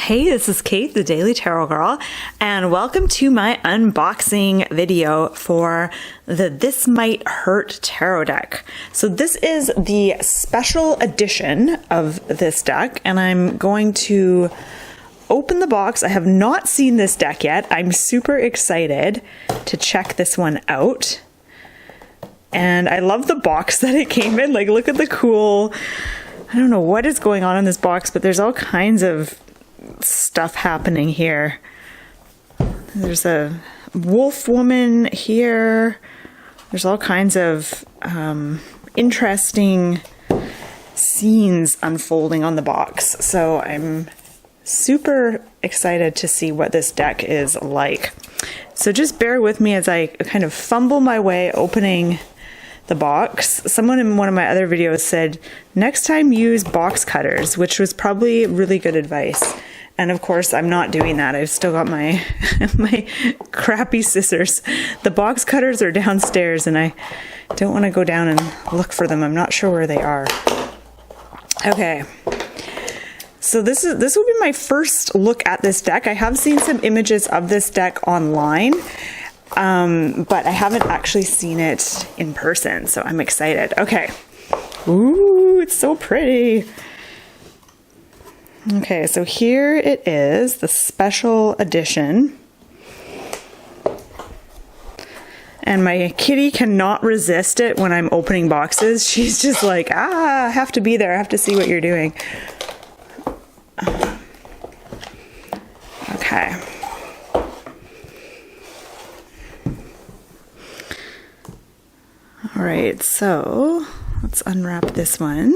Hey, this is Kate, the Daily Tarot Girl, and welcome to my unboxing video for the This Might Hurt Tarot deck. So this is the special edition of this deck, and I'm going to open the box. I have not seen this deck yet. I'm super excited to check this one out. And I love the box that it came in. Like, look at the cool, I don't know what is going on in this box, but there's all kinds of stuff happening here. There's a wolf woman here. There's all kinds of interesting scenes unfolding on the box. So I'm super excited to see what this deck is like. So just bear with me as I kind of fumble my way opening the box. Someone in one of my other videos said, next time use box cutters, which was probably really good advice. And of course, I'm not doing that. I've still got my my crappy scissors. The box cutters are downstairs and I don't want to go down and look for them. I'm not sure where they are. Okay. So this will be my first look at this deck. I have seen some images of this deck online, but I haven't actually seen it in person, so I'm excited. Okay. Ooh, it's so pretty. Okay, so here it is, the special edition. And my kitty cannot resist it when I'm opening boxes. She's just like, I have to be there. I have to see what you're doing. Okay. All right, so let's unwrap this one.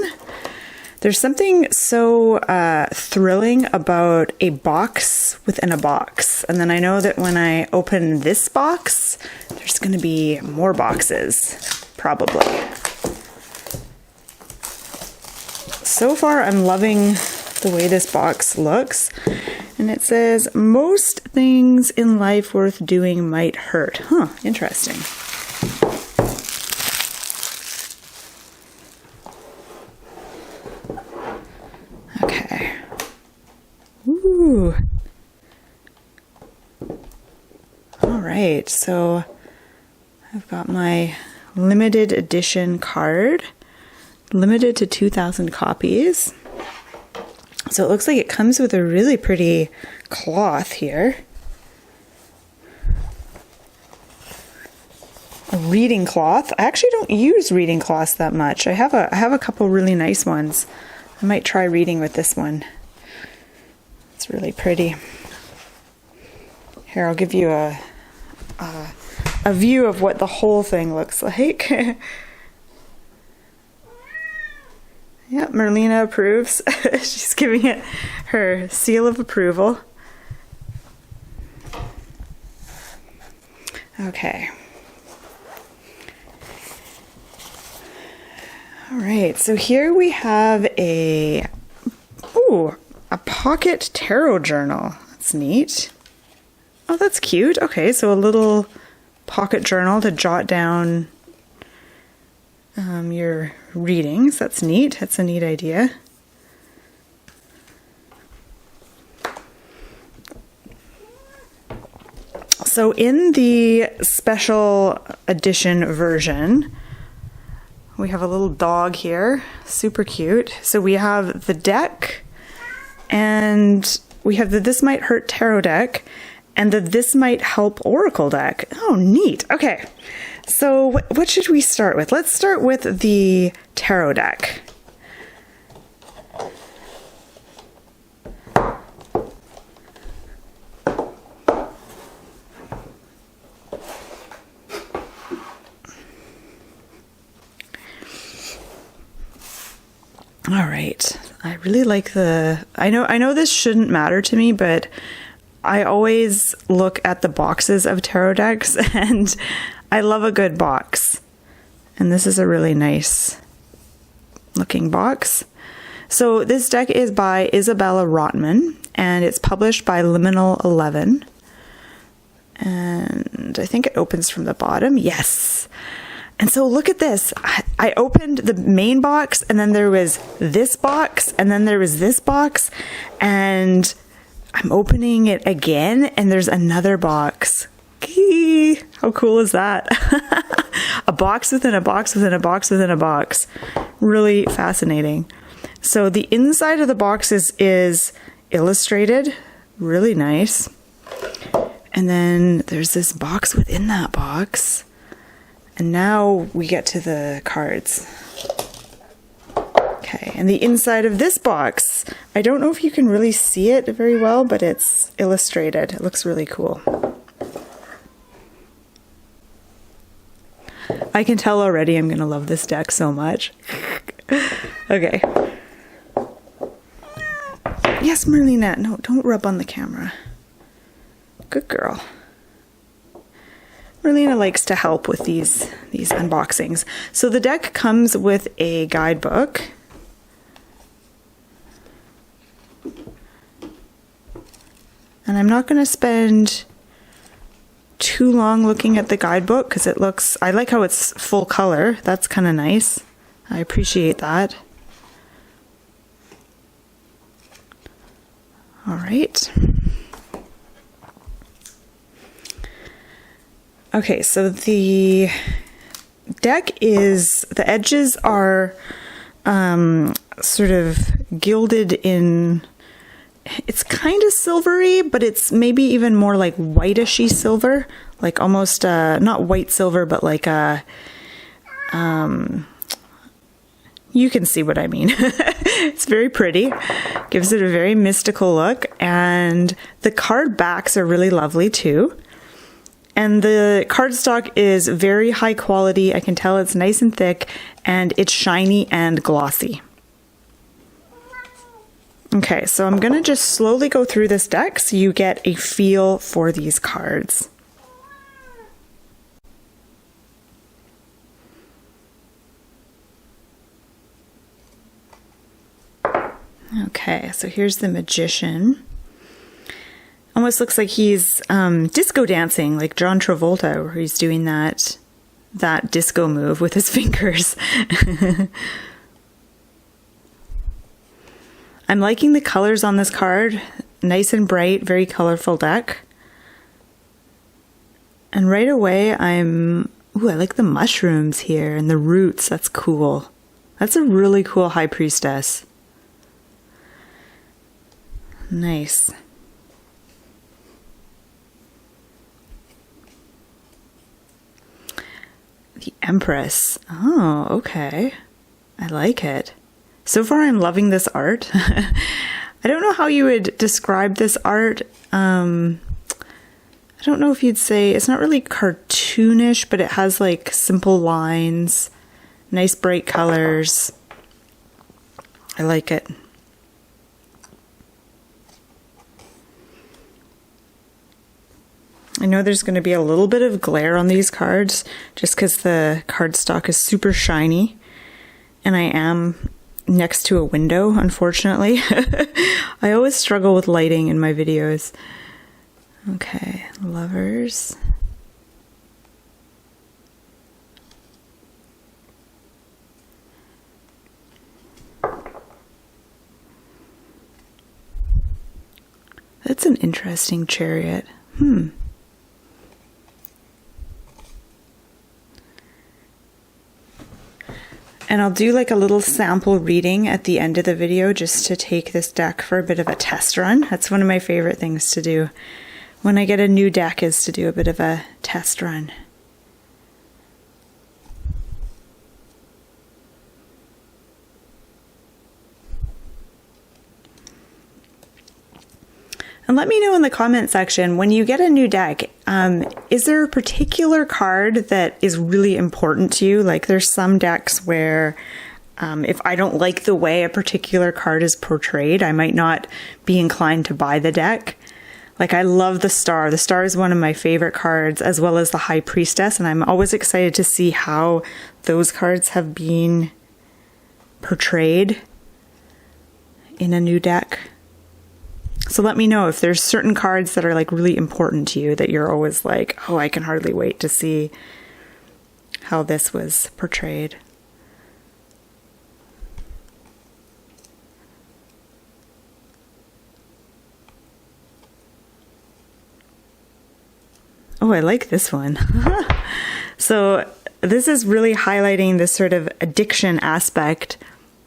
There's something so thrilling about a box within a box. And then I know that when I open this box, there's going to be more boxes, probably. So far, I'm loving the way this box looks. And it says, most things in life worth doing might hurt. Huh, interesting. Okay. Ooh. All right, so I've got my limited edition card, limited to 2,000 copies. So it looks like it comes with a really pretty cloth here. A reading cloth. I actually don't use reading cloths that much. I have a couple really nice ones. I might try reading with this one. It's really pretty. Here, I'll give you a view of what the whole thing looks like. Yep, Merlina approves. She's giving it her seal of approval. Okay. All right, so here we have a pocket tarot journal. That's neat. Oh, that's cute. Okay, so a little pocket journal to jot down your readings. That's neat. That's a neat idea. So in the special edition version, we have a little dog here, super cute. So we have the deck, and we have the This Might Hurt Tarot deck, and the This Might Help Oracle deck. Oh, neat. Okay, so what should we start with? Let's start with the tarot deck. All right. I really like I know this shouldn't matter to me, but I always look at the boxes of tarot decks and I love a good box. And this is a really nice looking box. So this deck is by Isabella Rotman and it's published by Liminal 11. And I think it opens from the bottom. Yes. And so look at this. I opened the main box and then there was this box and then there was this box, and I'm opening it again and there's another box. Gee, how cool is that? A box within a box within a box within a box. Really fascinating. So the inside of the box is illustrated. Really nice. And then there's this box within that box. And now we get to the cards. Okay, and the inside of this box, I don't know if you can really see it very well, but it's illustrated. It looks really cool. I can tell already I'm going to love this deck so much. Okay. Yes, Merlina. No, don't rub on the camera. Good girl. Merlina likes to help with these unboxings. So the deck comes with a guidebook. And I'm not going to spend too long looking at the guidebook because it looks, I like how it's full color. That's kind of nice. I appreciate that. All right. Okay, so the deck is, the edges are sort of gilded in, it's kind of silvery, but it's maybe even more like whitish-y silver, like almost not white silver, but like a you can see what I mean. It's very pretty, gives it a very mystical look, and the card backs are really lovely too. And the cardstock is very high quality. I can tell it's nice and thick, and it's shiny and glossy. Okay, so I'm gonna just slowly go through this deck so you get a feel for these cards. Okay, so here's the Magician. Almost looks like he's disco dancing, like John Travolta, where he's doing that disco move with his fingers. I'm liking the colors on this card. Nice and bright, very colorful deck. And right away I like the mushrooms here and the roots. That's cool. That's a really cool High Priestess. Nice. The Empress. Oh, okay. I like it. So far, I'm loving this art. I don't know how you would describe this art. I don't know if you'd say, it's not really cartoonish, but it has like simple lines, nice bright colors. I like it. I know there's going to be a little bit of glare on these cards just because the cardstock is super shiny, and I am next to a window, unfortunately. I always struggle with lighting in my videos. Okay, Lovers. That's an interesting Chariot. And I'll do like a little sample reading at the end of the video just to take this deck for a bit of a test run. That's one of my favorite things to do when I get a new deck, is to do a bit of a test run. And let me know in the comment section, when you get a new deck, is there a particular card that is really important to you? Like there's some decks where if I don't like the way a particular card is portrayed, I might not be inclined to buy the deck. Like I love the Star. The Star is one of my favorite cards, as well as the High Priestess, and I'm always excited to see how those cards have been portrayed in a new deck. So let me know if there's certain cards that are like really important to you that you're always like, oh, I can hardly wait to see how this was portrayed. Oh, I like this one. So this is really highlighting this sort of addiction aspect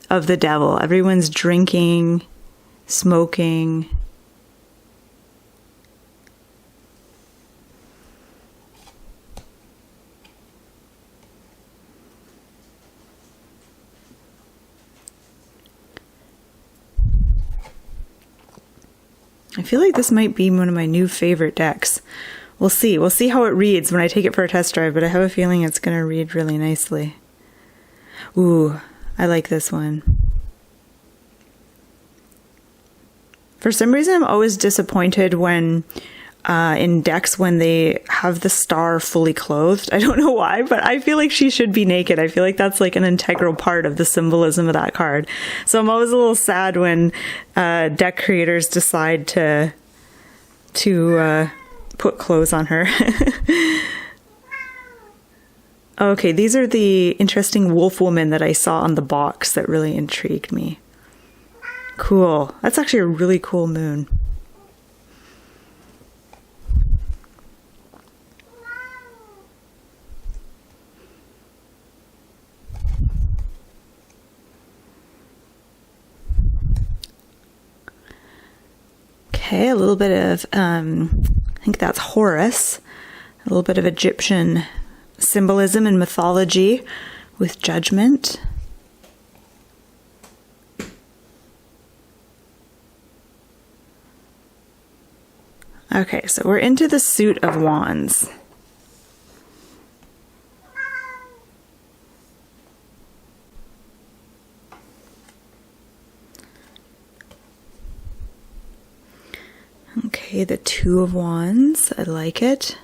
of the devil. Everyone's drinking, smoking. I feel like this might be one of my new favorite decks. We'll see. We'll see how it reads when I take it for a test drive, but I have a feeling it's going to read really nicely. Ooh, I like this one. For some reason, I'm always disappointed when in decks when they have the star fully clothed. I don't know why, but I feel like she should be naked. I feel like that's like an integral part of the symbolism of that card. So I'm always a little sad when deck creators decide to put clothes on her. Okay, these are the interesting wolf woman that I saw on the box that really intrigued me. Cool. That's actually a really cool moon. Okay, a little bit of, I think that's Horus, a little bit of Egyptian symbolism and mythology with judgment. Okay, so we're into the suit of wands. Okay, the two of wands. I like it.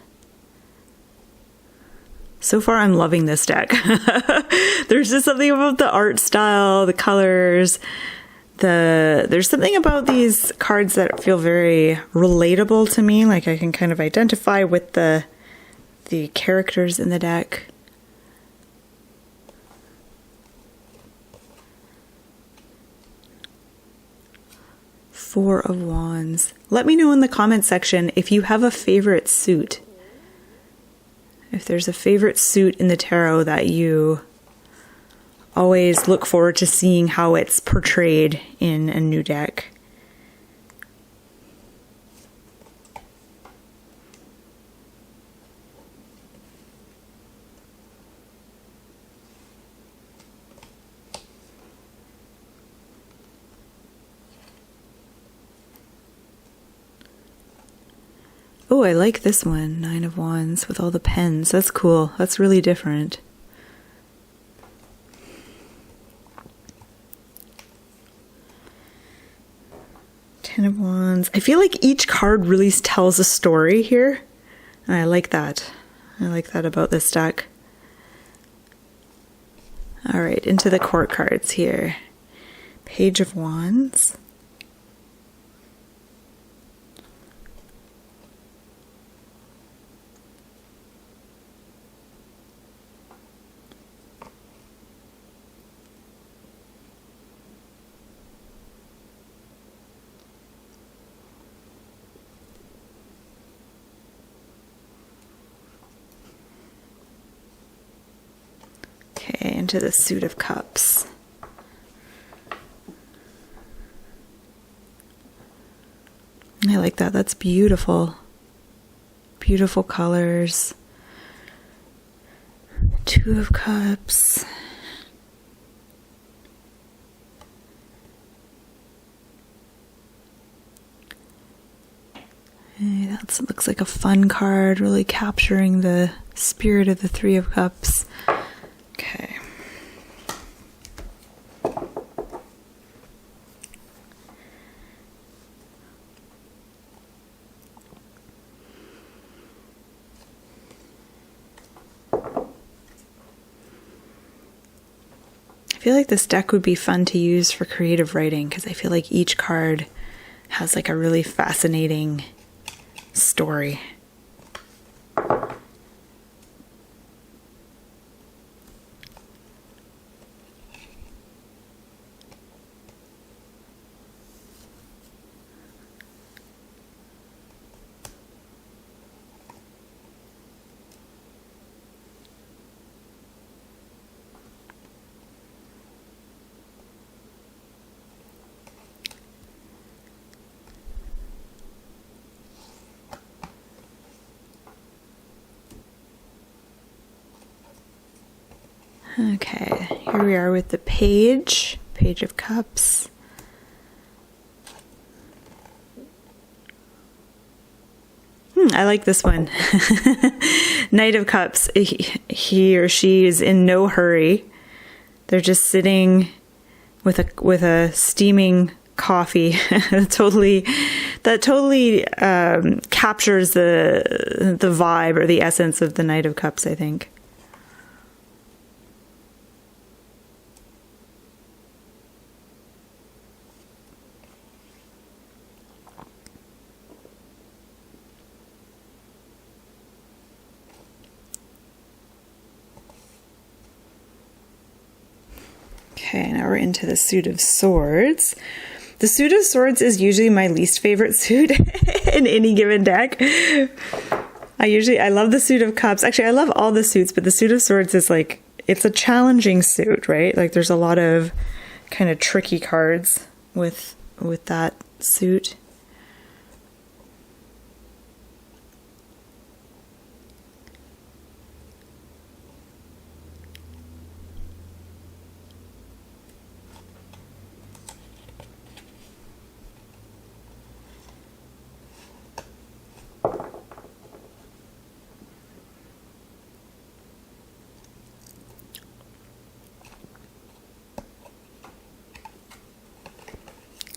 So far, I'm loving this deck. There's just something about the art style, the colors. There's something about these cards that feel very relatable to me. Like I can kind of identify with the characters in the deck. Four of Wands. Let me know in the comment section if you have a favorite suit. If there's a favorite suit in the tarot that you always look forward to seeing how it's portrayed in a new deck. Oh, I like this one, Nine of Wands with all the pens. That's cool. That's really different. Ten of Wands. I feel like each card really tells a story here. And I like that. I like that about this deck. All right, into the court cards here. Page of Wands. Okay, into the Suit of Cups. I like that. That's beautiful. Beautiful colors. Two of Cups. Hey, that looks like a fun card, really capturing the spirit of the Three of Cups. Okay. I feel like this deck would be fun to use for creative writing because I feel like each card has like a really fascinating story. Okay, here we are with the Page of Cups. I like this one. Knight of Cups. He or she is in no hurry. They're just sitting with a steaming coffee. that totally captures the vibe or the essence of the Knight of Cups, I think. Okay, now we're into the Suit of Swords. The Suit of Swords is usually my least favorite suit in any given deck. I love the Suit of Cups. Actually, I love all the suits, but the Suit of Swords is like, it's a challenging suit, right? Like there's a lot of kind of tricky cards with that suit.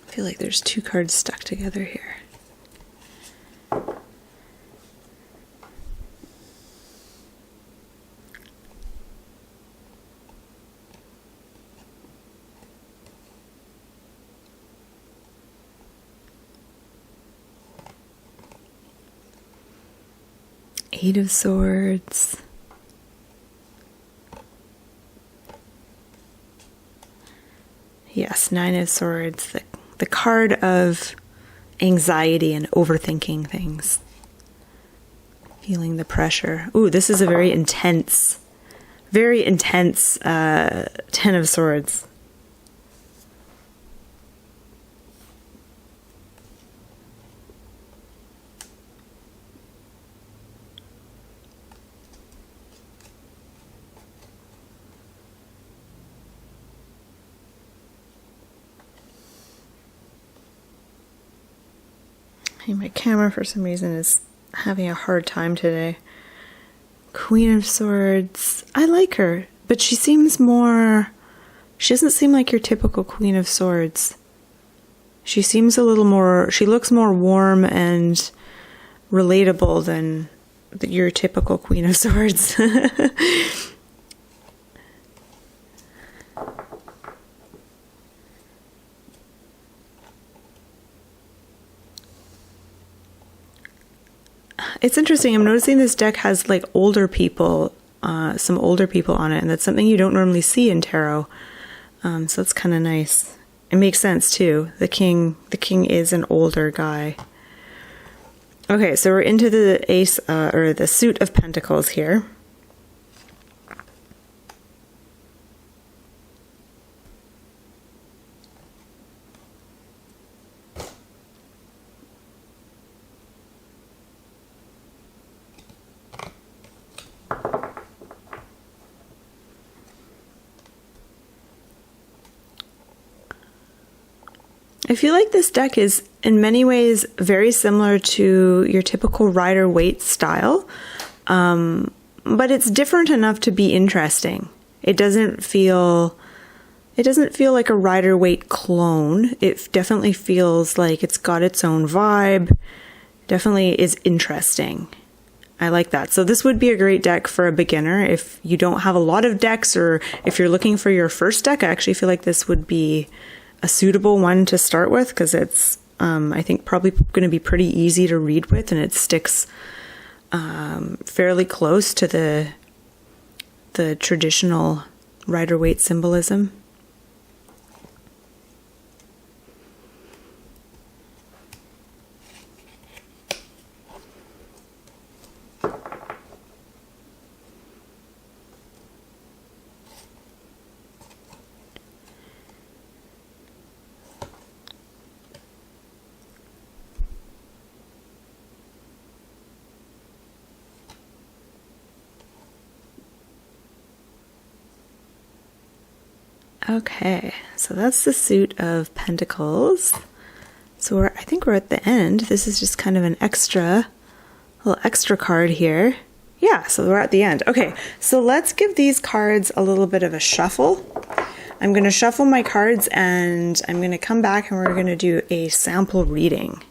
I feel like there's two cards stuck together here. Eight of Swords. Yes, Nine of Swords. The card of anxiety and overthinking things. Feeling the pressure. Ooh, this is a very intense Ten of Swords. My camera for some reason is having a hard time today. Queen of Swords. I like her, but she doesn't seem like your typical Queen of Swords. She looks more warm and relatable than your typical Queen of Swords. It's interesting. I'm noticing this deck has like older people, some older people on it, and that's something you don't normally see in tarot. So that's kind of nice. It makes sense too. The king is an older guy. Okay, so we're into the Ace or the Suit of Pentacles here. I feel like this deck is in many ways very similar to your typical Rider-Waite style, but it's different enough to be interesting. It doesn't feel like a Rider-Waite clone. It definitely feels like it's got its own vibe. Definitely is interesting. I like that. So this would be a great deck for a beginner. If you don't have a lot of decks or if you're looking for your first deck, I actually feel like this would be a suitable one to start with because it's, I think, probably going to be pretty easy to read with, and it sticks fairly close to the traditional Rider-Waite symbolism. Okay, so that's the suit of Pentacles. So I think we're at the end. This is just kind of an little extra card here. Yeah, so we're at the end. Okay, so let's give these cards a little bit of a shuffle. I'm going to shuffle my cards and I'm going to come back and we're going to do a sample reading.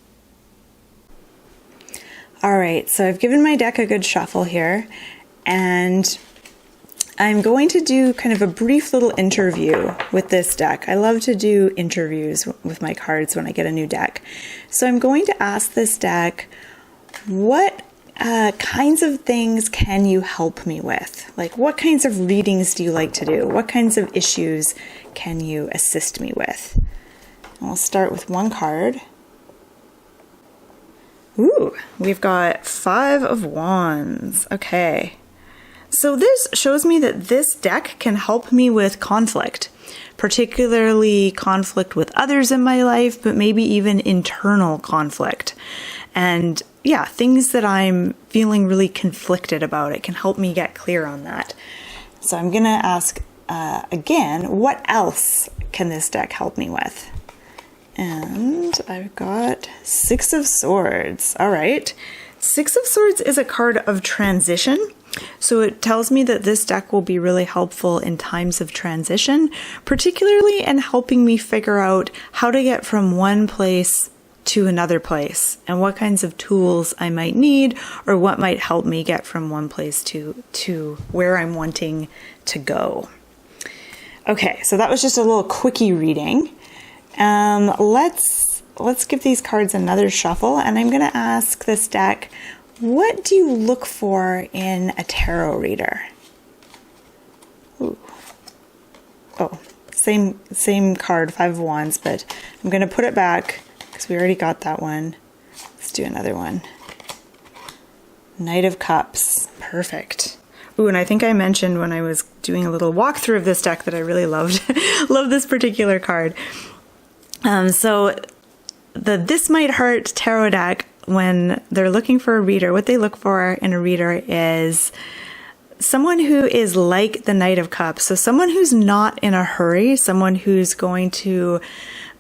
All right, so I've given my deck a good shuffle here, and I'm going to do kind of a brief little interview with this deck. I love to do interviews with my cards when I get a new deck. So I'm going to ask this deck, what kinds of things can you help me with? Like, what kinds of readings do you like to do? What kinds of issues can you assist me with? And we'll start with one card. Ooh, we've got 5 of Wands. Okay. So this shows me that this deck can help me with conflict, particularly conflict with others in my life, but maybe even internal conflict. And yeah, things that I'm feeling really conflicted about. It can help me get clear on that. So I'm going to ask again, what else can this deck help me with? And I've got 6 of Swords. All right. 6 of Swords is a card of transition. So it tells me that this deck will be really helpful in times of transition, particularly in helping me figure out how to get from one place to another place and what kinds of tools I might need or what might help me get from one place to where I'm wanting to go. Okay, so that was just a little quickie reading. Let's give these cards another shuffle, and I'm going to ask this deck, what do you look for in a tarot reader? Ooh. Oh, same card, 5 of Wands, but I'm going to put it back because we already got that one. Let's do another one. Knight of Cups. Perfect. Ooh, and I think I mentioned when I was doing a little walkthrough of this deck that I really loved this particular card. So the This Might Hurt tarot deck, when they're looking for a reader, what they look for in a reader is someone who is like the Knight of Cups. So someone who's not in a hurry, someone who's going to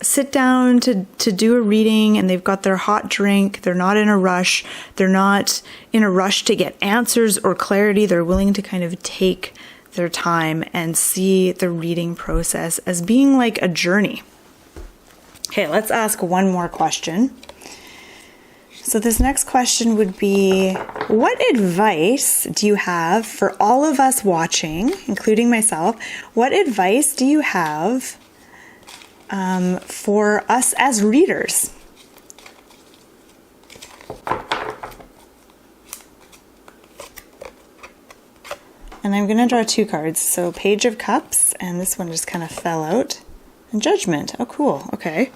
sit down to do a reading and they've got their hot drink. They're not in a rush. They're not in a rush to get answers or clarity. They're willing to kind of take their time and see the reading process as being like a journey. Okay, let's ask one more question. So this next question would be, what advice do you have for all of us watching, including myself? What advice do you have for us as readers? And I'm going to draw 2 cards. So Page of Cups, and this one just kind of fell out. And Judgment. Oh, cool. Okay.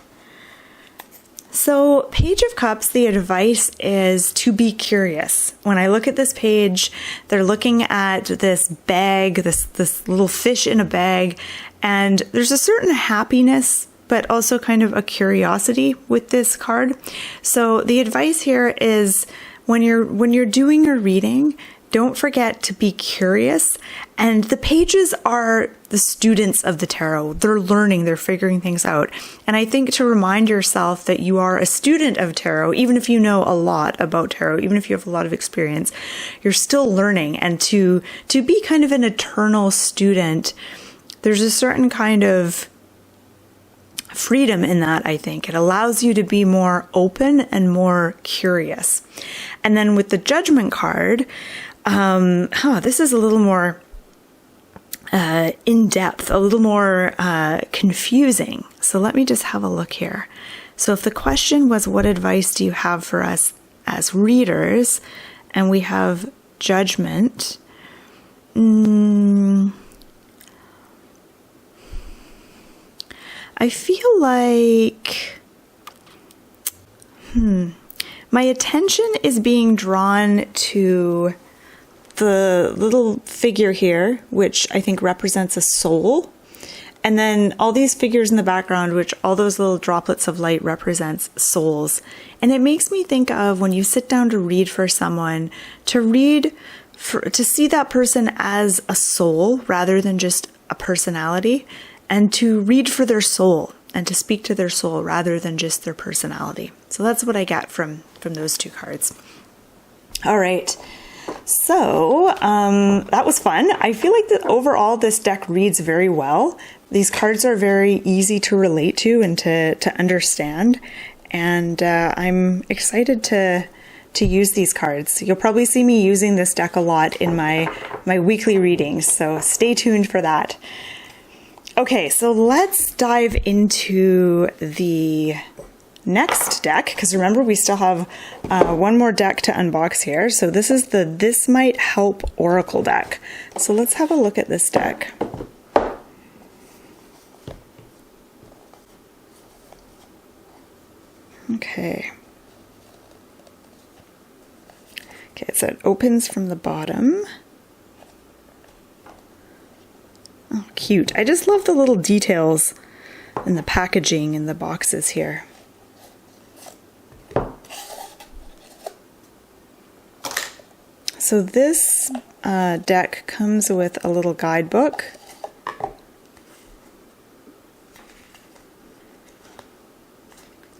So Page of Cups, the advice is to be curious. When I look at this page, they're looking at this bag, this little fish in a bag, and there's a certain happiness, but also kind of a curiosity with this card. So the advice here is when you're doing your reading, don't forget to be curious. And the pages are the students of the tarot. They're learning, they're figuring things out. And I think to remind yourself that you are a student of tarot, even if you know a lot about tarot, even if you have a lot of experience, you're still learning. And to be kind of an eternal student, there's a certain kind of freedom in that, I think. It allows you to be more open and more curious. And then with the Judgment card, this is a little more in-depth, a little more confusing. So let me just have a look here. So if the question was, what advice do you have for us as readers? And we have Judgment. I feel like my attention is being drawn to the little figure here, which I think represents a soul. And then all these figures in the background, which all those little droplets of light represents souls. And it makes me think of when you sit down to read for someone, to see that person as a soul rather than just a personality. and to read for their soul and to speak to their soul rather than just their personality. So that's what I get from those two cards. All right. So that was fun. I feel like that overall this deck reads very well. These cards are very easy to relate to and to understand. And I'm excited to use these cards. You'll probably see me using this deck a lot in my weekly readings. So stay tuned for that. Okay, so let's dive into the next deck, because remember we still have one more deck to unbox here. So this is the This Might Help Oracle deck. So let's have a look at this deck. Okay, so it opens from the bottom. Oh, cute. I just love the little details in the packaging in the boxes here. So this deck comes with a little guidebook.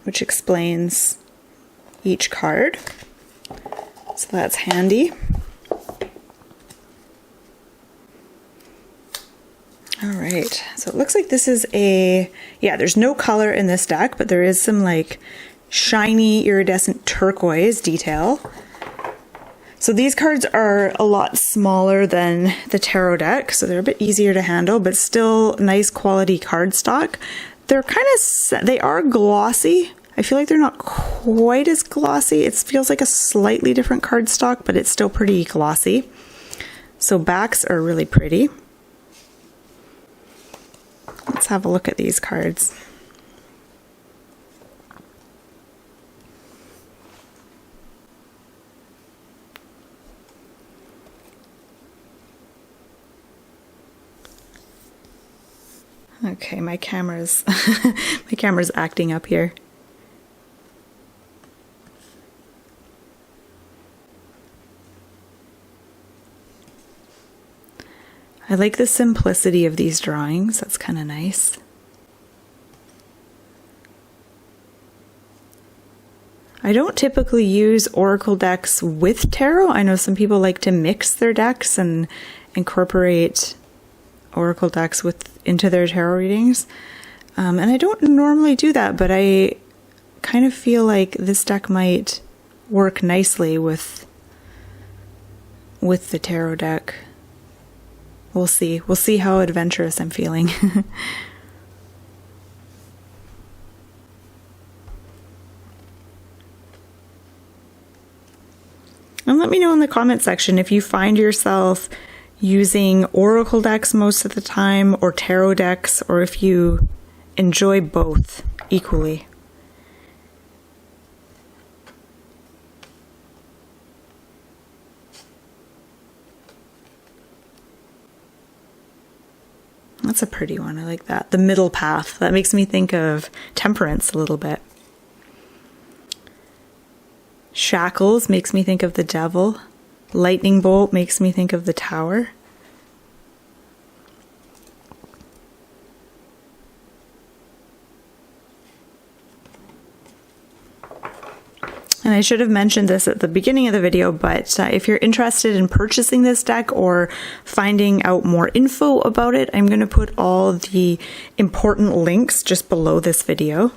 Which explains each card. So that's handy. All right, so it looks like this is there's no color in this deck, but there is some like shiny iridescent turquoise detail. So these cards are a lot smaller than the tarot deck, so they're a bit easier to handle, but still nice quality cardstock. They are glossy. I feel like they're not quite as glossy. It feels like a slightly different cardstock, but it's still pretty glossy. So backs are really pretty. Let's have a look at these cards. Okay, my camera's acting up here. I like the simplicity of these drawings. That's kind of nice. I don't typically use oracle decks with tarot. I know some people like to mix their decks and incorporate oracle decks into their tarot readings. And I don't normally do that, but I kind of feel like this deck might work nicely with the tarot deck. We'll see. We'll see how adventurous I'm feeling. And let me know in the comment section if you find yourself using oracle decks most of the time or tarot decks, or if you enjoy both equally. That's a pretty one. I like that. The middle path. That makes me think of Temperance a little bit. Shackles makes me think of the Devil. Lightning Bolt makes me think of the Tower. And I should have mentioned this at the beginning of the video, but if you're interested in purchasing this deck or finding out more info about it, I'm going to put all the important links just below this video.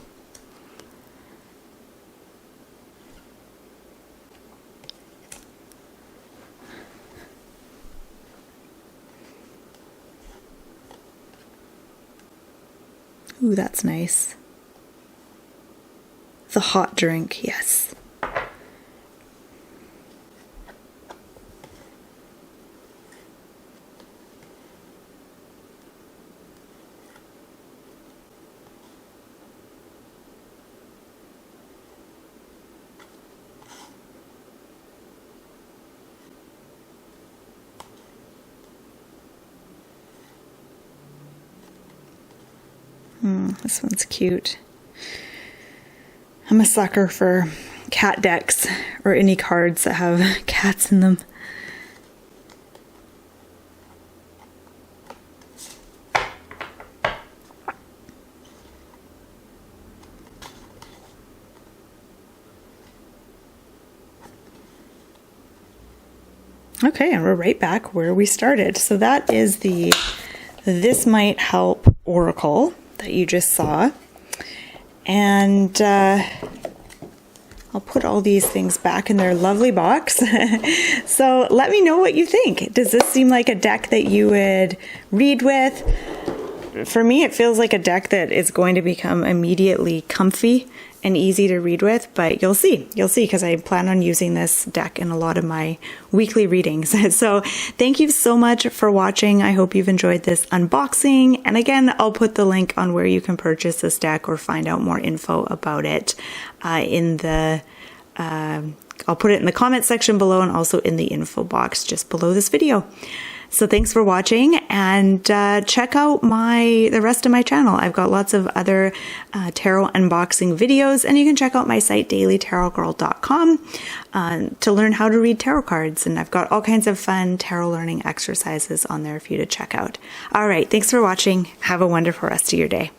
Ooh, that's nice. The hot drink, yes. This one's cute. I'm a sucker for cat decks or any cards that have cats in them. Okay, and we're right back where we started. So that is the This Might Help Oracle that you just saw. And I'll put all these things back in their lovely box. So let me know what you think. Does this seem like a deck that you would read with? For me, it feels like a deck that is going to become immediately comfy and easy to read with, but you'll see, because I plan on using this deck in a lot of my weekly readings. So thank you so much for watching. I hope you've enjoyed this unboxing. And again, I'll put the link on where you can purchase this deck or find out more info about it I'll put it in the comment section below and also in the info box just below this video. So thanks for watching, and check out the rest of my channel. I've got lots of other tarot unboxing videos, and you can check out my site dailytarotgirl.com to learn how to read tarot cards. And I've got all kinds of fun tarot learning exercises on there for you to check out. All right, thanks for watching. Have a wonderful rest of your day.